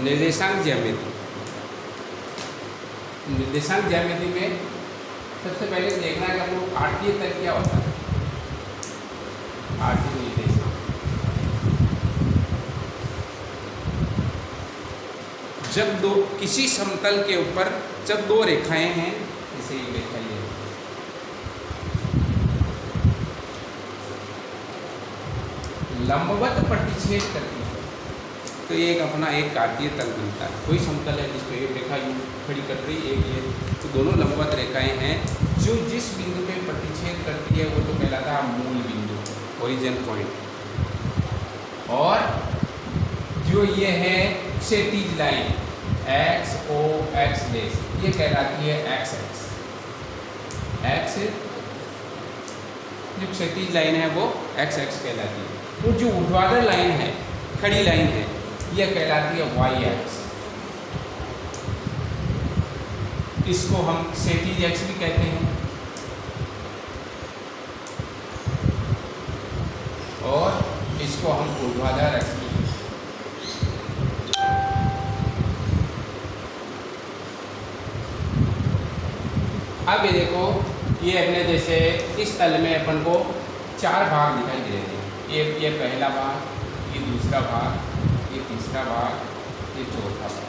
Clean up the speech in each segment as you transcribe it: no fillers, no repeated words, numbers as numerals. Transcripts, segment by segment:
निर्देशांक ज्यामिति। निर्देशांक ज्यामिति में सबसे पहले देखना है कि आपको आठवीं तल क्या होता है। आठवीं निर्देशांक जब दो किसी समतल के ऊपर जब दो रेखाएं हैं, जैसे ये रेखा ये लंबवत प्रतिच्छेद करती है तो ये एक अपना एक कार्तीय तल बनता है। कोई समतल है जिसपे एक रेखा यूं खड़ी कर रही है, एक ये, तो दोनों लंबवत रेखाएं हैं जो जिस बिंदु पे प्रतिच्छेद करती है वो तो कहलाता है मूल बिंदु, ओरिजिन पॉइंट। और जो ये है क्षैतिज लाइन एक्स ओ एक्स डेश, ये कहलाती है एक्स एक्स। एक्स जो क्षैतिज लाइन है वो एक्स एक्स कहलाती है। और जो ऊर्ध्वाधर लाइन है, खड़ी लाइन है, यह कहलाती है वाई एक्स। इसको हम क्षैतिज एक्स भी कहते हैं। और इसको हम ऊर्ध्वाधर एक्स भी कहते हैं। अब ये देखो, ये अपने जैसे इस तल में अपन को चार भाग दिखाई दे रहे हैं। ये पहला भाग, ये दूसरा भाग, ये तीसरा भाग, ये चौथा भाग,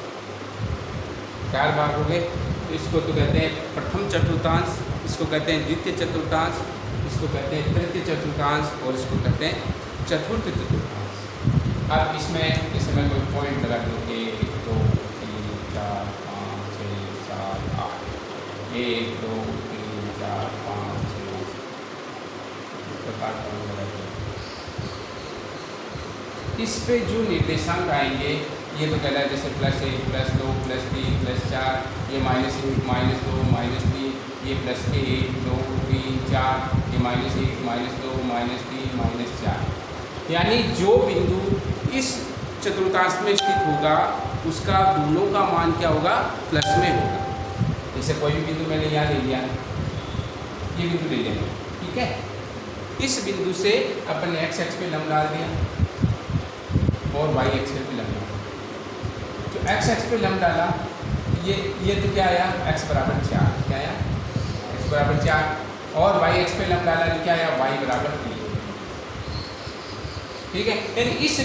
चार भाग हो गए। तो इसको तो कहते हैं प्रथम चतुर्थांश, इसको कहते हैं द्वितीय चतुर्थांश, इसको कहते हैं तृतीय चतुर्थांश और इसको कहते हैं चतुर्थ चतुर्थांश। अब इसमें जैसे मैं कोई पॉइंट लगा दूँ 1 2 3 4 5 6 7 8, 1 2 3 4 5 6 इस प्रकार का लगा दूँ। इस पे जो निर्देशांक आएंगे ये तो कहता है जैसे +1 +2 +3 +4, ये -1 -2 -3, ये +1 2 3 4, ये -1 -2 -3 -4। यानी जो बिंदु इस चतुर्थांश में स्थित होगा उसका दोनों का मान क्या होगा, प्लस में होगा। जैसे कोई भी बिंदु मैंने यहाँ ले लिया, ये बिंदु ले लिया, ठीक है। इस बिंदु से अपन ने एक्स एक्स पे लंब डाल दिया और वाई एक्स पे लंब डाला। तो एक्स एक्स पे लंब डाला, ये तो क्या आया, x बराबर 4, क्या आया x बराबर 4। और वाई एक्स पे लंब डाला तो क्या आया, y बराबर 3, ठीक है। यानी इस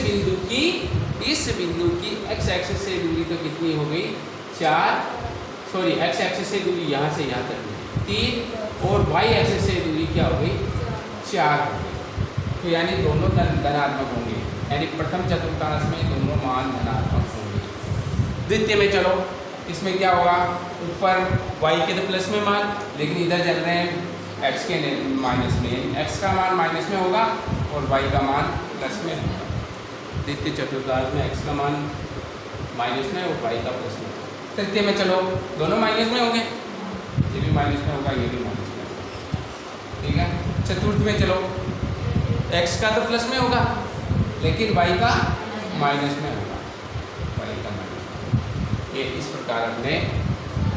बिंदु की x एक्सिस से दूरी तो कितनी हो गई, 4, सॉरी x एक्सिस से दूरी यहाँ से यहाँ तक 3 और y एक्सिस से दूरी क्या हो गई, 4 हो गई। तो यानी दोनों धनात्मक होंगे, यानी प्रथम चतुर्थांश में दोनों मान धनात्मक होंगे। द्वितीय में चलो, इसमें क्या होगा, ऊपर y के तो प्लस में मान, लेकिन इधर चल रहे हैं x के माइनस में, x का मान माइनस में होगा और y का मान प्लस में होगा। द्वितीय चतुर्थांश में x का मान माइनस में और y का प्लस में। तृतीय में चलो, दोनों माइनस में होंगे, ये भी माइनस में होगा, ये भी माइनस में होगा, ठीक है। चतुर्थ में चलो, x का तो प्लस में होगा लेकिन y का माइनस में होगा, y का माइनस। ये इस प्रकार अपने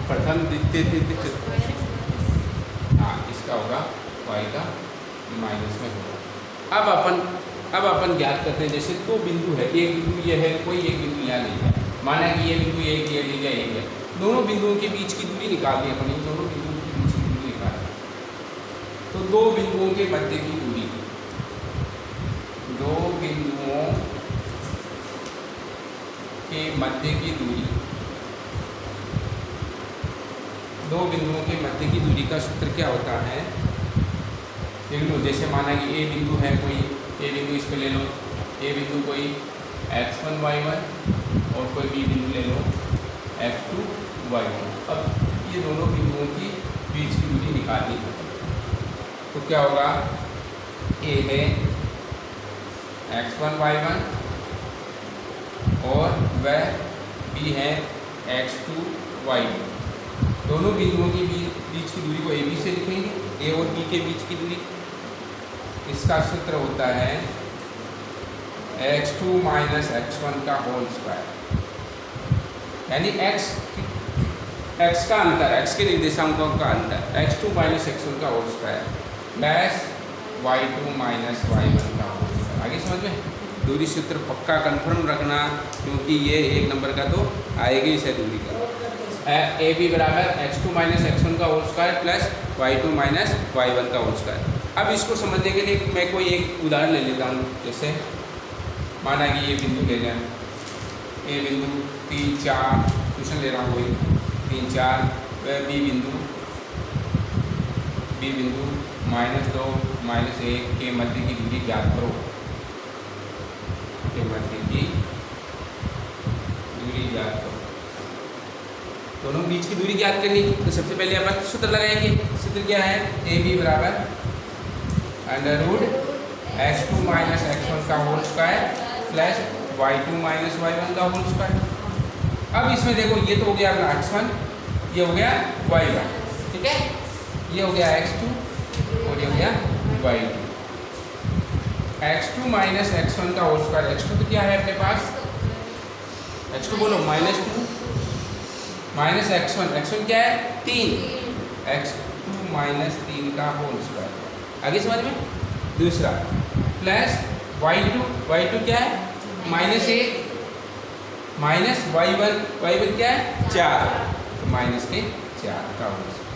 प्रथम द्वितीय तृतीय चतुर्थ, हाँ इसका होगा y का माइनस में होगा। अब अपन ज्ञात करते हैं, जैसे दो बिंदु है, एक बिंदु ये है, कोई एक बिंदु यहाँ ले लिया, माना कि ये बिंदु एक ये ले लिया, एक है, दोनों बिंदुओं के बीच की दूरी निकाल दी अपन, दोनों बिंदुओं के बीच की दूरी निकाल दी। तो दो बिंदुओं के मध्य की दूरी, दो बिंदुओं के मध्य की दूरी, दो बिंदुओं के मध्य की दूरी का सूत्र क्या होता है, देख लो। जैसे माना कि ए बिंदु है, कोई ए बिंदु इस पे ले लो, ए बिंदु कोई x1 y1 और कोई बी बिंदु ले लो f2 y2। अब ये दोनों बिंदुओं की बीच की दूरी निकालनी है, तो क्या होगा, ए है x1 y1 और वह b है x2 y2। दोनों बिंदुओं के बीच की दूरी को ए बी से लिखेंगे, ए और बी के बीच की दूरी। इसका सूत्र होता है x2 माइनस x1 का होल स्क्वायर, यानी x का अंतर, x के निर्देशांकों का अंतर, x2 माइनस x1 का whole square dash y2 minus y1 का होल स्क्वायर। आगे समझ में, दूरी सूत्र पक्का कंफर्म रखना, क्योंकि ये 1 नंबर का तो आएगी इसे दूरी का। ए बी बराबर x2 माइनस x1 का whole square plus y2 minus y1 का होल स्क्वायर। अब इसको समझने के लिए मैं कोई एक उदाहरण ले लेता हूँ। जैसे माना कि ये बिंदु ले लें, ए बिंदु 3 4 क्वेश्चन ले रहा हूँ कोई 3 4, बी बिंदु -2 -1 के मध्य की दूरी ज्ञात करो, के मध्य की दूरी ज्ञात करो। दोनों बीच की दूरी ज्ञात करनी, तो सबसे पहले अपन सूत्र लगाएंगे। सूत्र क्या है? ए बी बराबर √x2 माइनस x1 का whole square plus y2 minus y1 का होल स्क्वायर। अब इसमें देखो ये तो हो गया अपना x1, ये हो गया y1, ठीक है, ये हो गया x2 और ये हो गया y2। x2 माइनस x1 का होल स्क्वायर, x2 तो क्या है अपने पास, x2 बोलो -2 माइनस x1 क्या है 3, x2 माइनस 3 का होल स्क्वायर। आगे समझ में? दूसरा प्लस y2 क्या है -1 माइनस y1 क्या है 4, तो माइनस के 4 का होल स्क्वायर।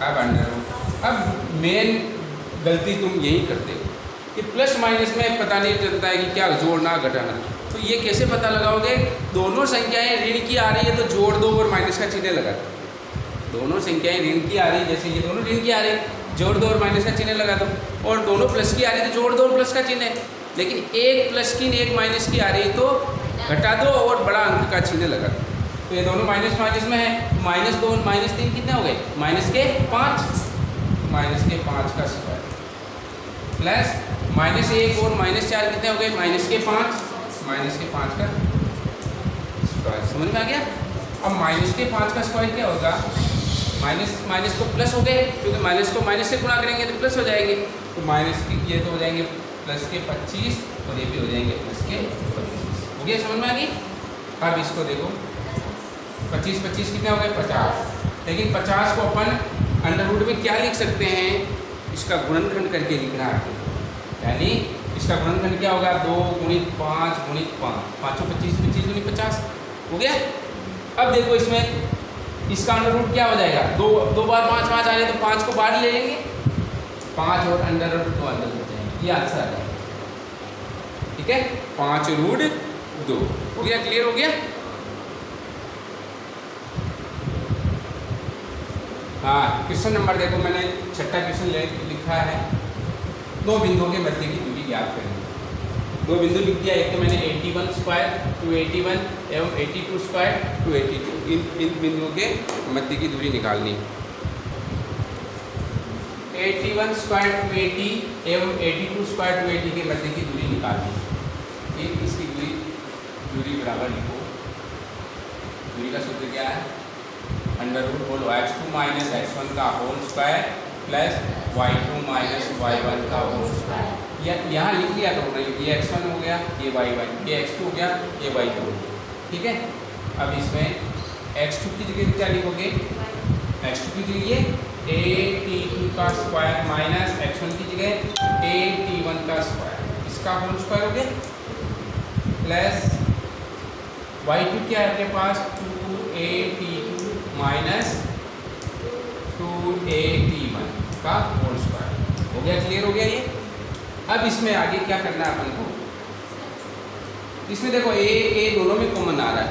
अब अब मेन गलती तुम यही करते हो कि प्लस माइनस में पता नहीं चलता है कि क्या जोड़ना घटाना। तो ये कैसे पता लगाओगे? दोनों संख्याएं ऋण की आ रही है तो जोड़ दो और माइनस का चिन्ह लगा दो। दोनों संख्याएं ऋण की आ रही है, जैसे ये दोनों ऋण की आ रही है, जोड़ दो और माइनस का चिन्ह लगा दो। और दोनों प्लस की आ रही है तो जोड़ दो और प्लस का चिन्ह है। लेकिन एक प्लस की एक माइनस की आ रही है तो घटा दो और बड़ा अंक का चिन्ह लगा दो। तो ये दोनों माइनस माइनस में है, -2 -3 कितने हो गए? -5, -5 का स्क्वायर प्लस -1 और -4 कितने हो गए? -5 का स्क्वायर। समझ में आ गया? अब -5 का स्क्वायर क्या होगा? माइनस को प्लस हो गए, क्योंकि माइनस को माइनस से गुणा करेंगे तो प्लस हो जाएंगे। तो माइनस की ये तो हो जाएंगे +25 और ये भी हो जाएंगे +25। हो गया? समझ में आ गई? अब इसको देखो 25 कितने हो गए? 50। लेकिन 50 को अपन अंडर रूट में क्या लिख सकते हैं? इसका गुणनखंड करके लिखना है। यानी इसका गुणनखंड क्या होगा? 2 × 5 × 5, 5 25 25 × 50 हो गया। अब देखो इसमें इसका अंडर रूट क्या हो जाएगा? 2 बार 5 5 आ रहे तो 5 को बाहर ले लेंगे, 5 और अंडर रूट 2 अंदर हो जाएंगे। ये आंसर आ जाएगा, ठीक है, 5√2। हो गया? क्लियर हो गया? हाँ, क्वेश्चन नंबर देखो, मैंने 6ठा क्वेश्चन लिखा है। 2 बिंदुओं के मध्य की दूरी ज्ञात करेंगे। 2 बिंदु लिख दिया। एक तो मैंने 81 स्क्वायर 281 एवं 82 स्क्वायर 282, इन बिंदुओं के मध्य की दूरी निकालनी। 81 स्क्वायर 280 एवं 82 स्क्वायर 280 के मध्य की दूरी निकालनी। ये इसकी दूरी बराबर लिखो। दूरी का सूत्र क्या है? अंडर रूट बोलो x2 माइनस x1 का whole square plus y2 minus y1 का होल स्क्वायर। यहाँ लिख लिया करो, ये x1 हो गया, ये y1, ये x2 हो गया, ये y2 हो गया, ठीक है। अब इसमें x2 की जगह क्या लिखोगे? x2 की जगह a_t2 का स्क्वायर माइनस x1 की जगह a_t1 का स्क्वायर, इसका होल स्क्वायर हो गया, प्लस y2 क्या है अपने पास? 2a_t2 माइनस 2a_t1 का होल स्क्वायर। हो गया? क्लियर हो गया ये? अब इसमें आगे क्या करना है अपन को? इसमें देखो a दोनों में कॉमन आ रहा है,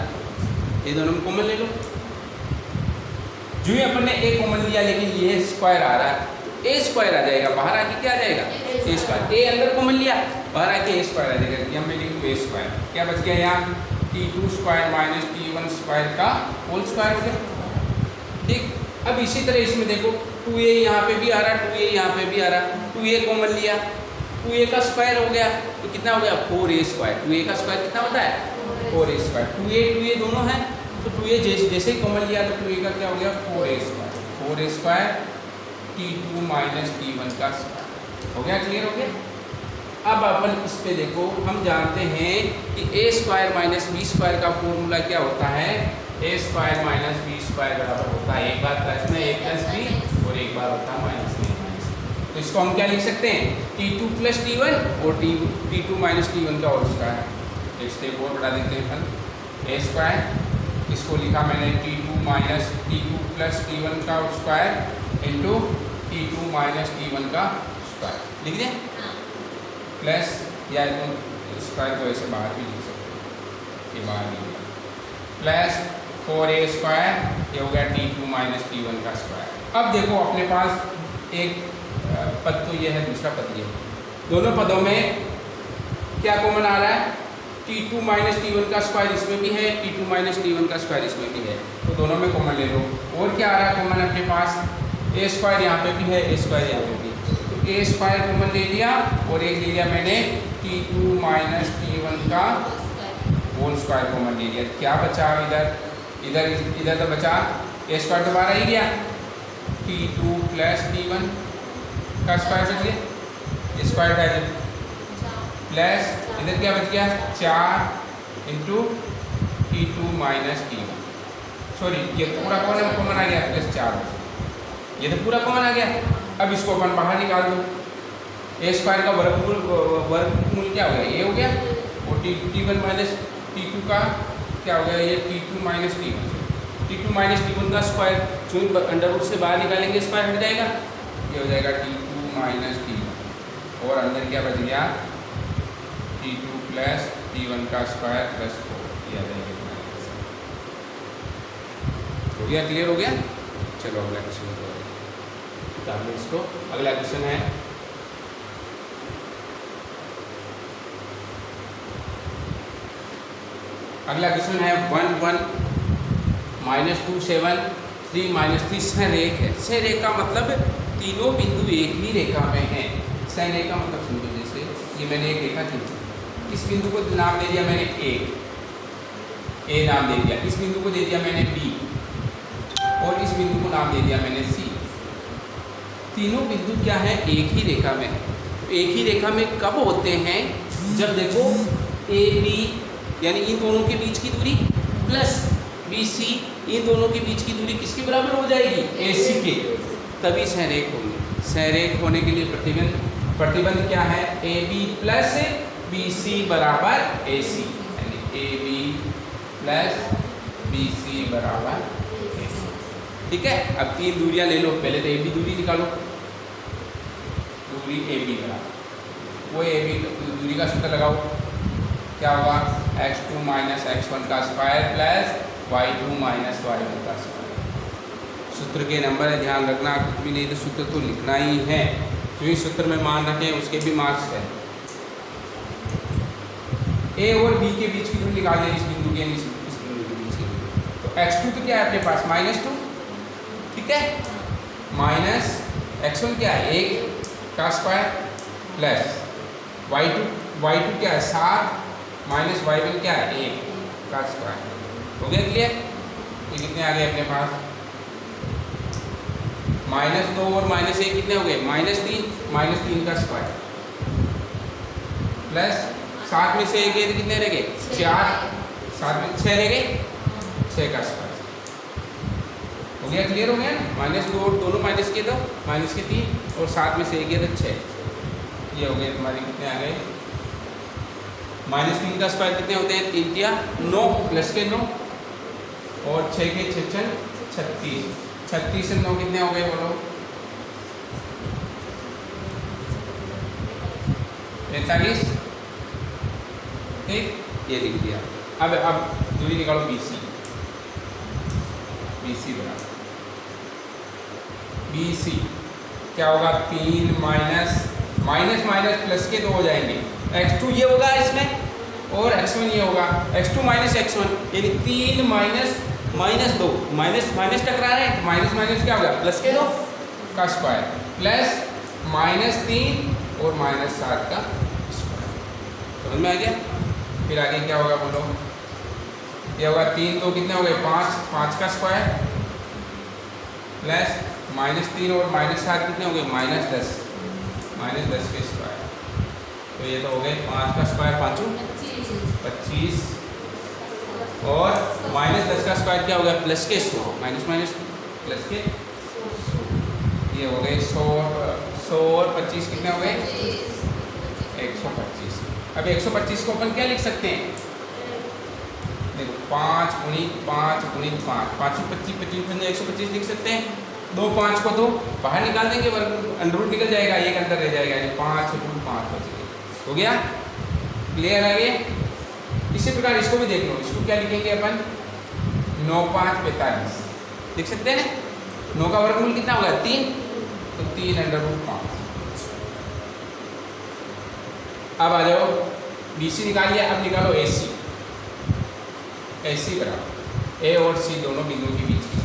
ये दोनों में कॉमन ले लो। जो ही अपन ने a कॉमन लिया, लेकिन ये स्क्वायर आ रहा है, a स्क्वायर आ जाएगा, बाहर आके क्या आ जाएगा? a square. a अंदर कॉमन लिया, बाहर आके a स्क्वायर आ जाएगा। यहाँ मैं लिखूँ a स्क्वायर, क्या बच गया यहाँ? t2 square minus t1 square का होल स्क्वायर हो गया, ठीक। अब इसी तरह इसमें देखो 2a यहाँ पे भी आ रहा है, 2a यहाँ पे भी आ रहा है, 2a कॉमन लिया, 2a का स्क्वायर हो गया तो कितना हो गया? 4a square. 2a का स्क्वायर कितना होता है? 4a square. 2a दोनों हैं तो 2a जैसे ही कॉमन लिया तो 2a का क्या हो गया? 4a square. 4a square t2 minus t1 का स्क्वायर। हो गया? क्लियर हो गया? अब अपन इस पे देखो, हम जानते हैं कि a square minus b square का फॉर्मूला क्या होता है? a square minus b square बराबर होता है एक बार प्लस में a प्लस b और एक बार होता है माइनस में माइनस। तो इसको हम क्या लिख सकते हैं, T2 प्लस T1 और T2 माइनस T1 का होल स्क्वायर। एक स्टेप और बढ़ा देते हैं अपन, ए स्क्वायर, इसको लिखा मैंने T2 minus T2 plus T1 का square into T2 minus T1 का स्क्वायर लिख दें, प्लस या स्क्वायर को ऐसे बाहर भी लिख सकते हैं, ये बाहर लिख दिया, प्लस 4a स्क्वायर, ये हो गया T2 माइनस T1 का स्क्वायर। अब देखो अपने पास एक पद तो ये है, दूसरा पद ये है, दोनों पदों में क्या कॉमन आ रहा है, T2 माइनस T1 का स्क्वायर इसमें भी है, T2 माइनस T1 का स्क्वायर इसमें भी है, तो दोनों में कॉमन ले लो। और क्या आ रहा है कॉमन अपने पास, a स्क्वायर यहाँ पे भी है, a स्क्वायर यहाँ पे भी, तो a स्क्वायर कॉमन ले लिया और एक ले लिया मैंने T2 माइनस T1 का होल स्क्वायर कॉमन ले लिया। क्या बचा इधर तो बचा a स्क्वायर तो बाहर ही गया, T2 प्लस T1 का स्क्वायर बच गया, स्क्वायर का प्लस इधर क्या बच गया 4 into T2 minus T1, sorry ये पूरा कॉमन आ गया, प्लस 4, ये तो पूरा कॉमन आ गया। अब इसको अपन बाहर निकाल दो, a स्क्वायर का वर्गमूल क्या हो गया, ये हो गया, और T1 माइनस T2 का क्या हो गया, ये T2 माइनस T1 का स्क्वायर, जो अंडर रूट से बाहर निकालेंगे स्क्वायर हट जाएगा, ये हो जाएगा T2 माइनस T1, और अंदर क्या बच गया T2 प्लस T1 का स्क्वायर प्लस 4, ये आ जाएगा। हो गया, क्लियर हो गया। चलो अगला क्वेश्चन किताब में इसको, अगला क्वेश्चन है -1 1 -2 7 3 -3 सहरेख है। सहरेख का मतलब तीनों बिंदु एक ही रेखा में हैं। सहरेख का मतलब सुन लो, जैसे ये मैंने एक रेखा खींची, इस बिंदु को नाम दे दिया मैंने ए नाम दे दिया, इस बिंदु को दे दिया मैंने बी, और इस बिंदु को नाम दे दिया मैंने सी। तीनों बिंदु क्या है, एक ही रेखा में है। एक ही रेखा में कब होते हैं, जब देखो ए बी यानी इन दोनों के बीच की दूरी प्लस बी सी, इन दोनों के बीच की दूरी किसके बराबर हो जाएगी, ए सी के, तभी सहरेख होंगे। सहरेख होने के लिए प्रतिबंध क्या है, A B plus B C बराबर ए सी, यानी A B plus B C बराबर ए सी। ठीक है, अब तीन दूरियां ले लो, पहले तो ए बी दूरी निकालो, दूरी ए बी बराबर, वो ए बी दूरी का सूत्र लगाओ, क्या होगा x2 माइनस x1 का square plus y2 minus y1 का स्क्वायर। सूत्र के नंबर है, ध्यान रखना, कुछ भी नहीं तो सूत्र तो लिखना ही है, जो इस सूत्र में मान रखें उसके भी मार्क्स है। a और b के बीच की दूरी निकाल लें, इस बिंदु के इस बिंदु के बीच की दूरी, तो x2 तो क्या है अपने पास -2, ठीक है, माइनस x1 क्या है 1 का स्क्वायर प्लस y2 क्या है 7 माइनस y1 क्या है 1 का स्क्वायर। हो गया क्लियर। ये कितने आ गए अपने पास, -2 और -1 कितने हो गए, -3 का स्क्वायर प्लस 7 में से 1 गए तो कितने रह गए 4, 7 में 6 रह गए, 6 का स्क्वायर। हो गया, क्लियर हो गया। -2 और दोनों माइनस किए तो माइनस के 3 और 7 में से 1 गए तो 6, ये हो गए तुम्हारे कितने आ गए, -3 का स्क्वायर कितने होते हैं, 3 या 9 प्लस के 9 और 6 के 6 36, 36 से 9 कितने हो गए बोलो, 45, ठीक, ये लिख दिया। अब दूरी निकालो BC बराबर BC क्या होगा, 3 माइनस प्लस के 2 हो जाएंगे, x2 ये होगा इसमें और x1 ये होगा, x2 माइनस x1 यानी 3 माइनस 2, माइनस टकरा रहे हैं, माइनस क्या होगा प्लस के 2 का स्क्वायर प्लस -3 और -7 का स्क्वायर। समझ में आ गया। फिर आगे क्या होगा बोलो, ये होगा 3 2 कितने हो गए 5 का स्क्वायर प्लस -3 और -7 कितने हो गए -10 के स्क्वायर। तो ये तो हो गए 5 का स्क्वायर 5 25 और -10 का स्क्वायर क्या हो गया प्लस के 100, माइनस प्लस के, ये हो गए 100 100 और 25 कितने हो गए? 125। अब 125 को अपन क्या लिख सकते हैं? देखो 5 गुणित 5 गुणित 5, 5 से 25, 25 में 125 लिख सकते हैं। 2 5 को तो बाहर निकाल देंगे, अंडर रूट निकल जाएगा, एक अंदर रह जाएगा, यानी 5 × 5 बच गए। हो गया? क्लियर है ये? इसी प्रकार इसको भी देख लो, इसको क्या लिखेंगे अपन? 9 5 45 लिख सकते हैं ना। 9 का वर्गमूल कितना होगा? 3, तो 3 अंडर रूट 5। अब आ जाओ, BC निकाल लिया, अब निकालो AC। AC बराबर A और C दोनों बिंदुओं के बीच की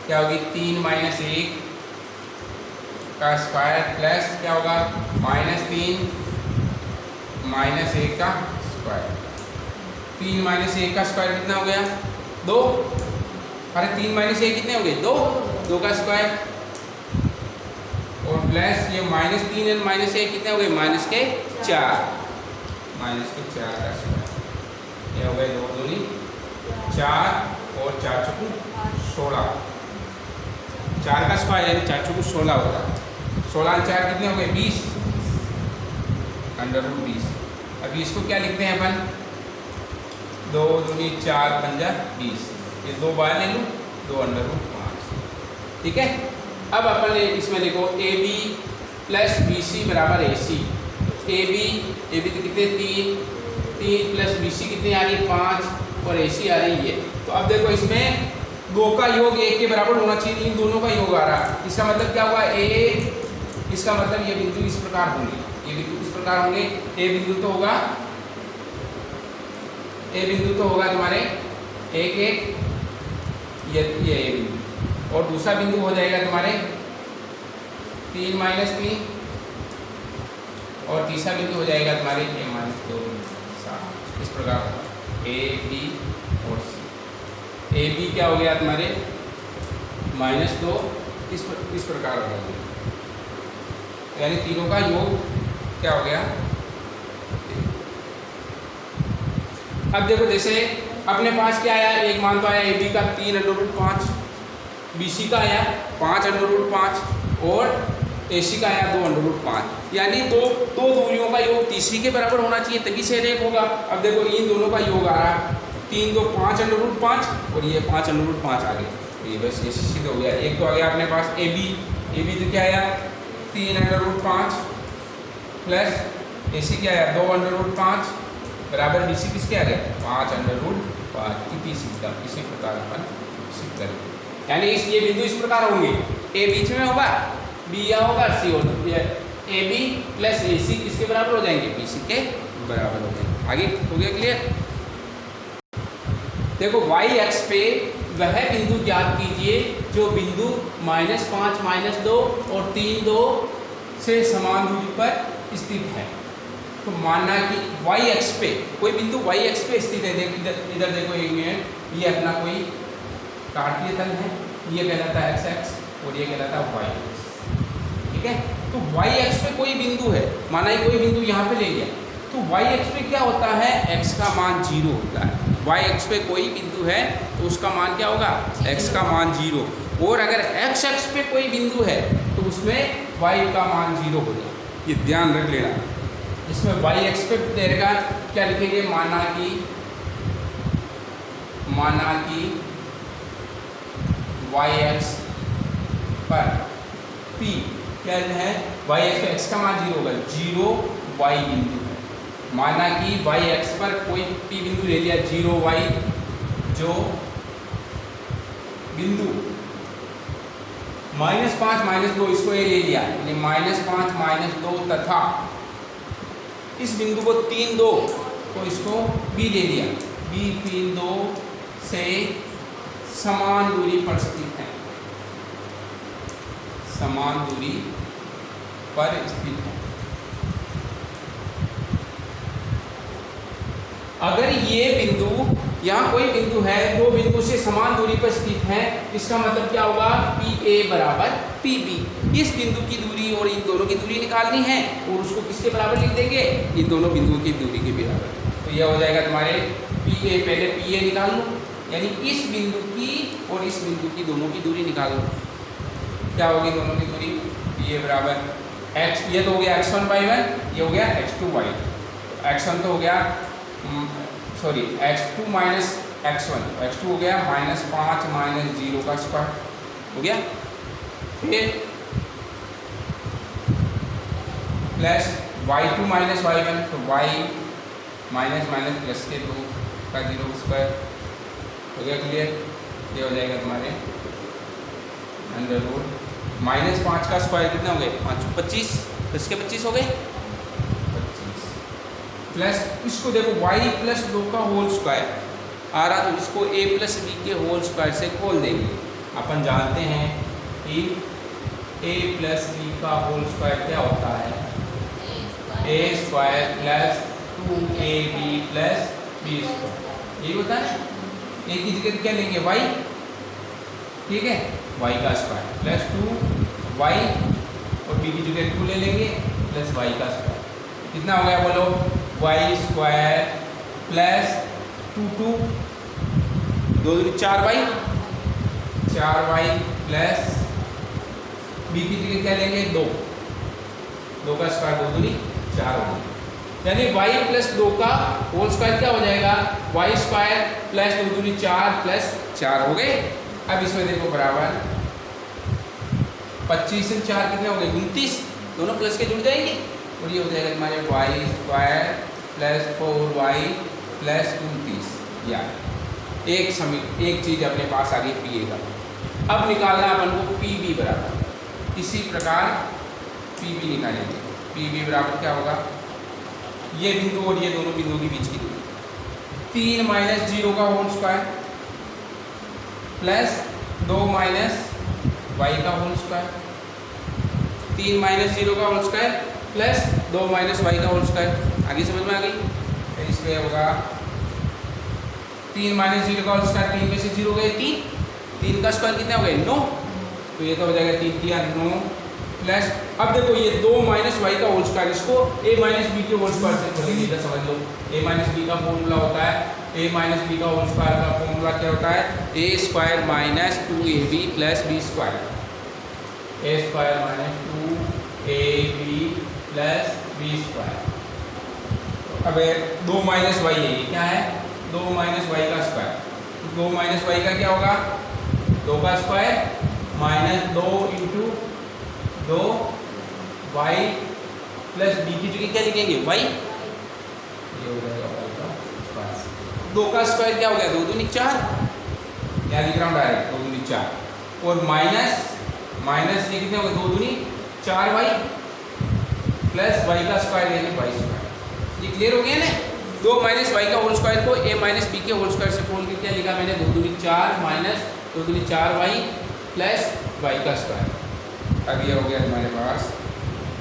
क्या होगी? 3 - 1 का स्क्वायर प्लस क्या होगा? -3 - 1 का स्क्वायर। 3 - 1 का स्क्वायर कितना हो गया? 2। अरे 3 - 1 कितने हो गए? 2। 2 का स्क्वायर और प्लस ये -3 और -1 कितने हो गए? -4 का स्क्वायर। ये हो गए 2 दूनी 4 और 4 चौकू 16। 4 का स्क्वायर यानी 4 चौकू 16 होगा। 16 और 4 कितने हो गए? 20 अंडर रूट 20। अब इसको क्या लिखते हैं अपन? 2 दूनी 4 पंजा 20। ये 2 बार ले लूँ, 2 अंडर रूट 5। ठीक है। अब अपन इसमें देखो AB प्लस BC बराबर AC। AB तो कितने? 3 प्लस BC कितनी आ रही है? 5 और AC आ रही है। तो अब देखो इसमें 2 का योग 1 के बराबर होना चाहिए, इन दोनों का योग आ रहा है। इसका मतलब क्या हुआ? इसका मतलब ये बिंदु इस प्रकार होंगे, ये बिंदु इस प्रकार होंगे। A बिंदु तो होगा तुम्हारे 1 1, ये A बिंदु, और दूसरा बिंदु हो जाएगा तुम्हारे 3 - 3, और तीसरा बिंदु हो जाएगा तुम्हारे A - 2 7। इस प्रकार A B और C। AB क्या हो गया तुम्हारे? -2, इस प्रकार हो गया, यानी तीनों का योग क्या हो गया? अब देखो जैसे अपने पास क्या आया? एक मान तो आया AB का 3 अंडर रूट 5, BC का आया 5 अंडर रूट 5 और AC का आया 2 अंडर रूट 5। यानी दो दूरियों का योग तीसरी के बराबर होना चाहिए, तभी से रेप होगा। अब देखो इन दोनों का योग आ रहा है 3 2 5 अंडर रूट 5 और ये 5 अंडर रूट 5 आ गए। तो ये बस ये सिद्ध हो गया। एक तो आ गया अपने पास AB तो क्या आया? 3 अंडर रूट 5 प्लस AC क्या आया? 2 अंडर रूट 5 बराबर BC किसके आ गया? 5 अंडर रूट 5। इसी प्रकार अपन सिद्ध करेंगे। यानी ये बिंदु इस प्रकार होंगे, A बीच में होगा, B यहाँ होगा, C होगा। AB प्लस AC किसके बराबर हो जाएंगे? BC के बराबर हो जाएंगे। आगे हो गया क्लियर? देखो y अक्ष पे वह बिंदु ज्ञात कीजिए जो बिंदु -5 -2 और 3 2 से समान दूरी पर स्थित है। तो मानना कि y अक्ष पे कोई बिंदु y अक्ष पे स्थित है। इधर देखो एक मिनट, ये अपना कोई कार्तीय तल है, ये कहलाता है x अक्ष और ये कहलाता है y अक्ष। ठीक है। तो y अक्ष पे कोई बिंदु है, माना ही कोई बिंदु यहाँ पे ले लिया, तो y अक्ष पे क्या होता है? x का मान 0 होता है। y अक्ष पे कोई बिंदु है तो उसका मान क्या होगा? x का मान 0। और अगर x अक्ष पे कोई बिंदु है तो उसमें y का मान 0 हो जाए, ये ध्यान रख लेना। इसमें y अक्ष पे रहेगा क्या लिखेंगे? माना कि y अक्ष पर p क्या है? y अक्ष पे x का मान 0 होगा, 0 y बिंदु है। माना कि y अक्ष पर कोई p बिंदु ले लिया 0 y, जो बिंदु -5 -2 इसको ये ले लिया, यानी -5 -2 तथा इस बिंदु को 3 2 तो इसको B ले लिया, B 3 2 से समान दूरी पर स्थित है, समान दूरी पर स्थित है। अगर ये बिंदु, यहाँ कोई बिंदु है, दो बिंदु से समान दूरी पर स्थित है, इसका मतलब क्या होगा? PA बराबर PB। इस बिंदु की दूरी और इन दोनों की दूरी निकालनी है और उसको किसके बराबर लिख देंगे? इन दोनों बिंदुओं की दूरी के बराबर। तो यह हो जाएगा तुम्हारे PA, पहले PA निकाल लो, यानी इस बिंदु की और इस बिंदु की दोनों की दूरी निकाल लो। क्या होगी दोनों की दूरी? पी ए बराबर एक्स, ये तो हो गया x1 y 1, ये हो गया x2 y, x1 तो हो गया sorry x2 minus x1, x2 हो गया -5 माइनस 0 का स्क्वायर हो गया, फिर प्लस y2 माइनस y1, तो y माइनस माइनस प्लस के 2 का 0 स्क्वायर हो गया, क्लियर। ये हो जाएगा तुम्हारे अंडर रूट -5 का स्क्वायर कितना हो गए 5 25, प्लस के 25 हो गए 25, प्लस इसको देखो y प्लस 2 का होल स्क्वायर आ रहा, तो इसको a प्लस बी के होल स्क्वायर से खोल देंगे। अपन जानते हैं कि a प्लस बी का होल स्क्वायर क्या होता है, a square plus 2ab plus b square, यही होता है। a की जगह क्या लेंगे y, ठीक है, y का स्क्वायर प्लस 2y और b की जगह 2 ले लेंगे प्लस y का स्क्वायर, कितना हो गया बोलो, y square plus 2 2 4y plus b की जगह क्या लेंगे 2 का स्क्वायर 2 दूनी 4 होगी, यानी y प्लस 2 का होल स्क्वायर क्या हो जाएगा, y स्क्वायर प्लस 2 दूनी 4 प्लस 4 हो गए। अब इसमें देखो बराबर 25 से 4 कितने हो गए 29, दोनों प्लस के जुड़ जाएंगे और ये हो जाएगा तुम्हारे y square plus 4y plus 29, या एक चीज़ अपने पास आगे पी का। अब निकालना अपन को पी बी बराबर, इसी प्रकार पी बी निकालेंगे। पी बी बराबर क्या होगा, ये बिंदु और ये दोनों बिंदुओं के बीच की दूरी 3 माइनस 0 का whole square plus 2 minus y का होल स्क्वायर, 3 माइनस 0 का whole square plus 2 minus y का होल स्क्वायर, आगे समझ में आ गई। इसमें होगा 3 माइनस 0 का होल स्क्वायर, 3 में से 0 गए 3 का स्क्वायर कितने हो गए 9, तो ये तो हो जाएगा 3 3 9 प्लस, अब देखो ये 2 माइनस y का होल स्क्वायर, इसको a माइनस बी के होल स्क्वायर से खोलेंगे, इधर समझ लो। a माइनस बी का फॉर्मूला होता है, a माइनस बी का होल स्क्वायर का फॉर्मूला क्या होता है, a square minus 2ab plus b square, a square minus 2ab plus b square. अब 2 माइनस y है, ये क्या है 2 माइनस y का स्क्वायर, 2 माइनस y का क्या होगा 2 का square minus 2 into 2 y plus b की जगह क्या लिखेंगे y, ये हो जाएगा y का स्क्वायर, 2 का स्क्वायर क्या हो गया 2 दूनी 4, क्या लिख रहा हूँ डायरेक्ट 2 दूनी 4 और माइनस ये कितने हो गए 2 दूनी 4y प्लस y का स्क्वायर यानी y स्क्वायर। ये क्लियर हो गया ना, 2 माइनस y का होल स्क्वायर को a माइनस b के होल स्क्वायर से खोल के क्या लिखा मैंने 2 दूनी 4 माइनस 2 दूनी 4y प्लस y का स्क्वायर। अब ये हो गया हमारे पास,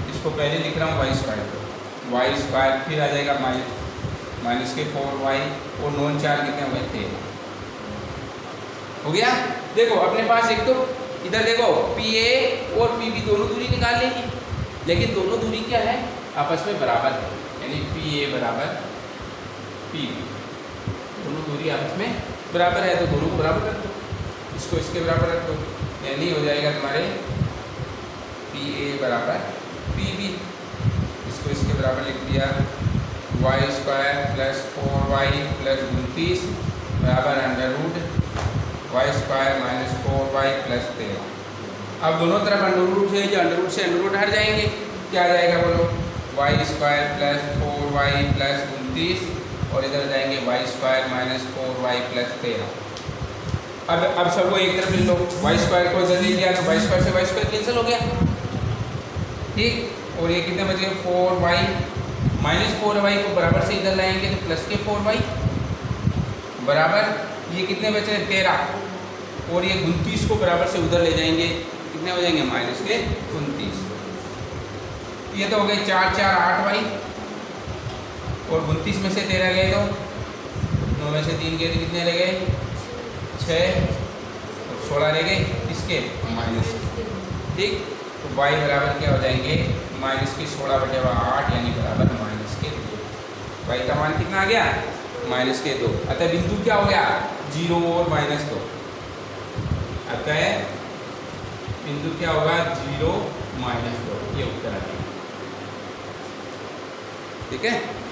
इसको पहले लिख रहा हूँ y स्क्वायर को, y स्क्वायर फिर आ जाएगा माइनस के 4y और 9 4 कितने हो गए 13 हो गया। देखो अपने पास एक तो इधर देखो PA और PB दोनों दूरी निकाल लेंगे, लेकिन दोनों दूरी क्या है आपस में बराबर है, यानी PA बराबर PB, दोनों दूरी आपस में बराबर है तो दोनों को बराबर रख दो, इसको इसके बराबर रख दो, यानी हो जाएगा तुम्हारे PA बराबर PB, इसको इसके बराबर लिख दिया y square plus 4y plus 29 बराबर under root y square minus 4y plus 13। अब दोनों तरफ अंडर रूट है, जो अंडर रूट से अंडर रूट हट जाएंगे, क्या आ जाएगा बोलो y square plus 4y plus 29 और इधर जाएंगे y square minus 4y plus 13। अब सबको एक तरफ ले लो, y स्क्वायर को इधर ले लिया तो y स्क्वायर से y स्क्वायर कैंसिल हो गया, ठीक, और ये कितने बचे 4y माइनस 4y को बराबर से इधर लाएंगे तो प्लस के 4y बराबर ये कितने बचे 13 और ये 29 को बराबर से उधर ले जाएंगे, कितने हो जाएंगे माइनस के 29। ये तो हो गए 4 4 8y और 29 में से 13 गए तो 9 में से 3 गए तो कितने रह गए 6 और 16 रह गए इसके माइनस, ठीक, तो y बराबर क्या हो जाएंगे माइनस के 16/8 यानी बराबर माइनस के 2। y का मान कितना आ गया माइनस के 2, अतः बिंदु क्या हो गया 0 और -2, अतः बिंदु क्या होगा 0 -2, ये उत्तर आ जाएगा। ठीक है।